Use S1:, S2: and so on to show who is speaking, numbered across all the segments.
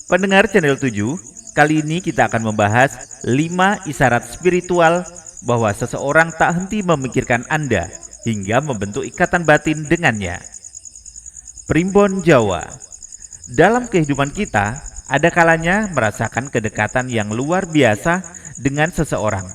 S1: Pendengar channel 7, kali ini kita akan membahas 5 isyarat spiritual bahwa seseorang tak henti memikirkan Anda hingga membentuk ikatan batin dengannya. Primbon Jawa. Dalam kehidupan kita, ada kalanya merasakan kedekatan yang luar biasa dengan seseorang,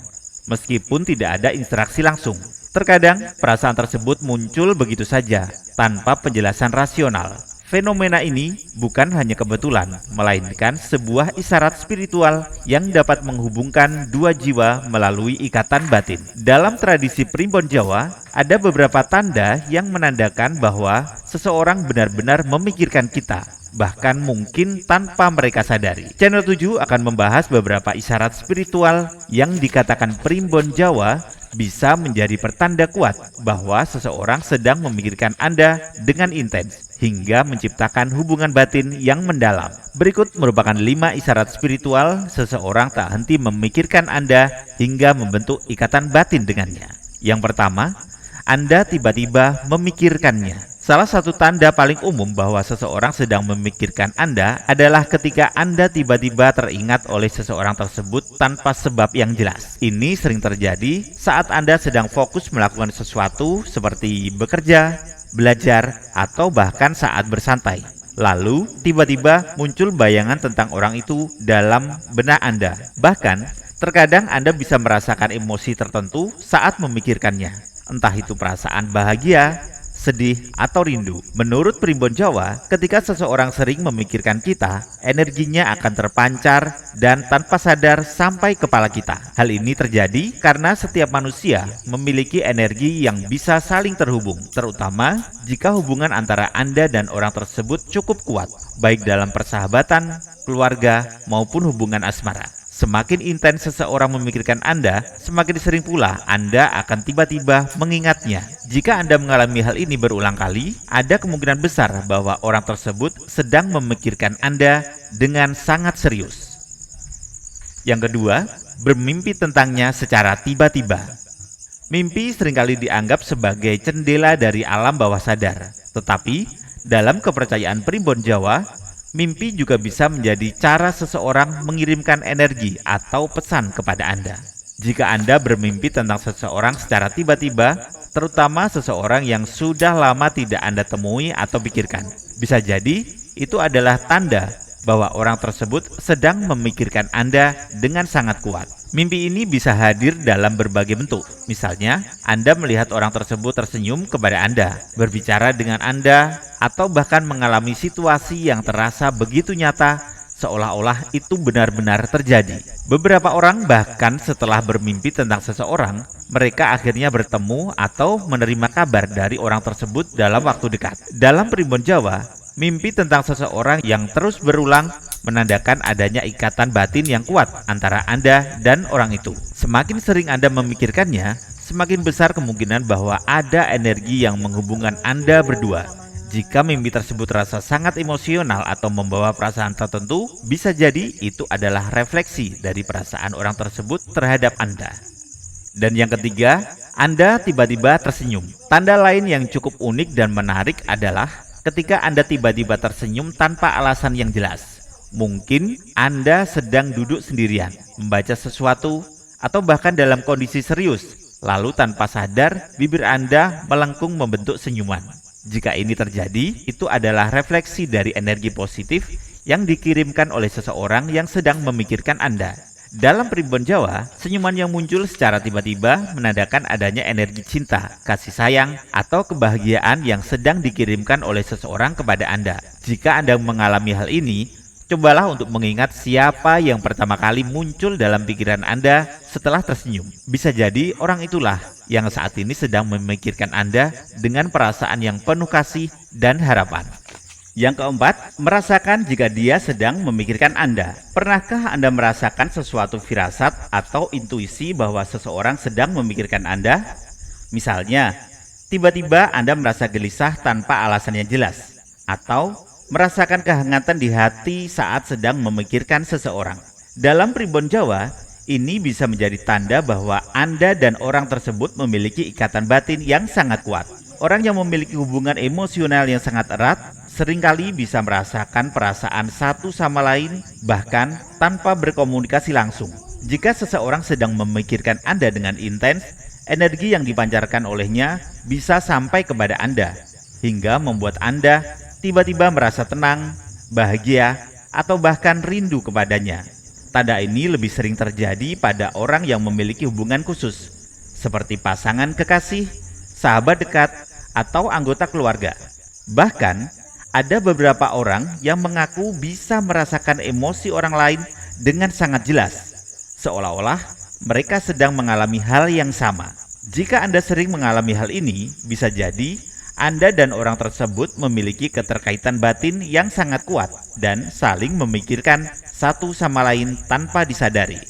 S1: meskipun tidak ada interaksi langsung. Terkadang, perasaan tersebut muncul begitu saja, tanpa penjelasan rasional. Fenomena ini bukan hanya kebetulan, melainkan sebuah isyarat spiritual yang dapat menghubungkan dua jiwa melalui ikatan batin. Dalam tradisi Primbon Jawa, ada beberapa tanda yang menandakan bahwa seseorang benar-benar memikirkan kita, bahkan mungkin tanpa mereka sadari. Channel 7 akan membahas beberapa isyarat spiritual yang dikatakan Primbon Jawa bisa menjadi pertanda kuat bahwa seseorang sedang memikirkan Anda dengan intens hingga menciptakan hubungan batin yang mendalam. Berikut merupakan 5 isyarat spiritual seseorang tak henti memikirkan Anda hingga membentuk ikatan batin dengannya. Yang pertama, Anda tiba-tiba memikirkannya. Salah satu tanda paling umum bahwa seseorang sedang memikirkan Anda adalah ketika Anda tiba-tiba teringat oleh seseorang tersebut tanpa sebab yang jelas. Ini sering terjadi saat Anda sedang fokus melakukan sesuatu seperti bekerja, belajar, atau bahkan saat bersantai. Lalu, tiba-tiba muncul bayangan tentang orang itu dalam benak Anda. Bahkan, terkadang Anda bisa merasakan emosi tertentu saat memikirkannya. Entah itu perasaan bahagia, sedih, atau rindu. Menurut Primbon Jawa, ketika seseorang sering memikirkan kita, energinya akan terpancar dan tanpa sadar sampai kepala kita. Hal ini terjadi karena setiap manusia memiliki energi yang bisa saling terhubung, terutama jika hubungan antara Anda dan orang tersebut cukup kuat, baik dalam persahabatan, keluarga, maupun hubungan asmara. Semakin intens seseorang memikirkan Anda, semakin sering pula Anda akan tiba-tiba mengingatnya. Jika Anda mengalami hal ini berulang kali, ada kemungkinan besar bahwa orang tersebut sedang memikirkan Anda dengan sangat serius. Yang kedua, bermimpi tentangnya secara tiba-tiba. Mimpi seringkali dianggap sebagai jendela dari alam bawah sadar. Tetapi, dalam kepercayaan Primbon Jawa, mimpi juga bisa menjadi cara seseorang mengirimkan energi atau pesan kepada Anda. Jika Anda bermimpi tentang seseorang secara tiba-tiba, terutama seseorang yang sudah lama tidak Anda temui atau pikirkan, bisa jadi itu adalah tanda bahwa orang tersebut sedang memikirkan Anda dengan sangat kuat. Mimpi ini bisa hadir dalam berbagai bentuk. Misalnya, Anda melihat orang tersebut tersenyum kepada Anda, berbicara dengan Anda, atau bahkan mengalami situasi yang terasa begitu nyata seolah-olah itu benar-benar terjadi. Beberapa orang bahkan setelah bermimpi tentang seseorang, mereka akhirnya bertemu atau menerima kabar dari orang tersebut dalam waktu dekat. Dalam Primbon Jawa, mimpi tentang seseorang yang terus berulang menandakan adanya ikatan batin yang kuat antara Anda dan orang itu. Semakin sering Anda memikirkannya, semakin besar kemungkinan bahwa ada energi yang menghubungkan Anda berdua. Jika mimpi tersebut terasa sangat emosional atau membawa perasaan tertentu, bisa jadi itu adalah refleksi dari perasaan orang tersebut terhadap Anda. Dan yang ketiga, Anda tiba-tiba tersenyum. Tanda lain yang cukup unik dan menarik adalah ketika Anda tiba-tiba tersenyum tanpa alasan yang jelas. Mungkin Anda sedang duduk sendirian, membaca sesuatu, atau bahkan dalam kondisi serius. Lalu tanpa sadar, bibir Anda melengkung membentuk senyuman. Jika ini terjadi, itu adalah refleksi dari energi positif yang dikirimkan oleh seseorang yang sedang memikirkan Anda. Dalam Primbon Jawa, senyuman yang muncul secara tiba-tiba menandakan adanya energi cinta, kasih sayang, atau kebahagiaan yang sedang dikirimkan oleh seseorang kepada Anda. Jika Anda mengalami hal ini, cobalah untuk mengingat siapa yang pertama kali muncul dalam pikiran Anda setelah tersenyum. Bisa jadi orang itulah yang saat ini sedang memikirkan Anda dengan perasaan yang penuh kasih dan harapan. Yang keempat, merasakan jika dia sedang memikirkan Anda. Pernahkah Anda merasakan sesuatu firasat atau intuisi bahwa seseorang sedang memikirkan Anda? Misalnya, tiba-tiba Anda merasa gelisah tanpa alasan yang jelas, atau merasakan kehangatan di hati saat sedang memikirkan seseorang. Dalam Primbon Jawa, ini bisa menjadi tanda bahwa Anda dan orang tersebut memiliki ikatan batin yang sangat kuat. Orang yang memiliki hubungan emosional yang sangat erat seringkali bisa merasakan perasaan satu sama lain bahkan tanpa berkomunikasi langsung. Jika seseorang sedang memikirkan Anda dengan intens, energi yang dipancarkan olehnya bisa sampai kepada Anda, hingga membuat Anda tiba-tiba merasa tenang, bahagia, atau bahkan rindu kepadanya. Tanda ini lebih sering terjadi pada orang yang memiliki hubungan khusus, seperti pasangan kekasih, sahabat dekat, atau anggota keluarga. Bahkan, ada beberapa orang yang mengaku bisa merasakan emosi orang lain dengan sangat jelas, seolah-olah mereka sedang mengalami hal yang sama. Jika Anda sering mengalami hal ini, bisa jadi Anda dan orang tersebut memiliki keterkaitan batin yang sangat kuat dan saling memikirkan satu sama lain tanpa disadari.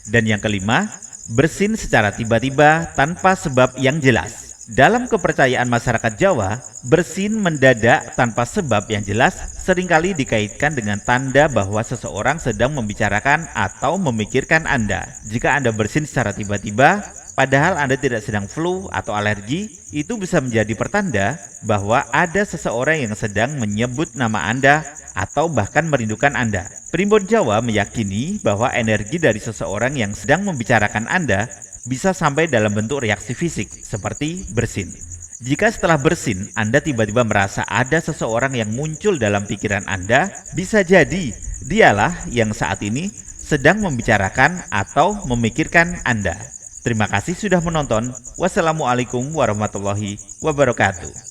S1: Dan yang kelima, bersin secara tiba-tiba tanpa sebab yang jelas. Dalam kepercayaan masyarakat Jawa, bersin mendadak tanpa sebab yang jelas seringkali dikaitkan dengan tanda bahwa seseorang sedang membicarakan atau memikirkan Anda. Jika Anda bersin secara tiba-tiba, padahal Anda tidak sedang flu atau alergi, itu bisa menjadi pertanda bahwa ada seseorang yang sedang menyebut nama Anda atau bahkan merindukan Anda. Primbon Jawa meyakini bahwa energi dari seseorang yang sedang membicarakan Anda bisa sampai dalam bentuk reaksi fisik seperti bersin. Jika setelah bersin Anda tiba-tiba merasa ada seseorang yang muncul dalam pikiran Anda, bisa jadi dialah yang saat ini sedang membicarakan atau memikirkan Anda. Terima kasih sudah menonton. Wassalamualaikum warahmatullahi wabarakatuh.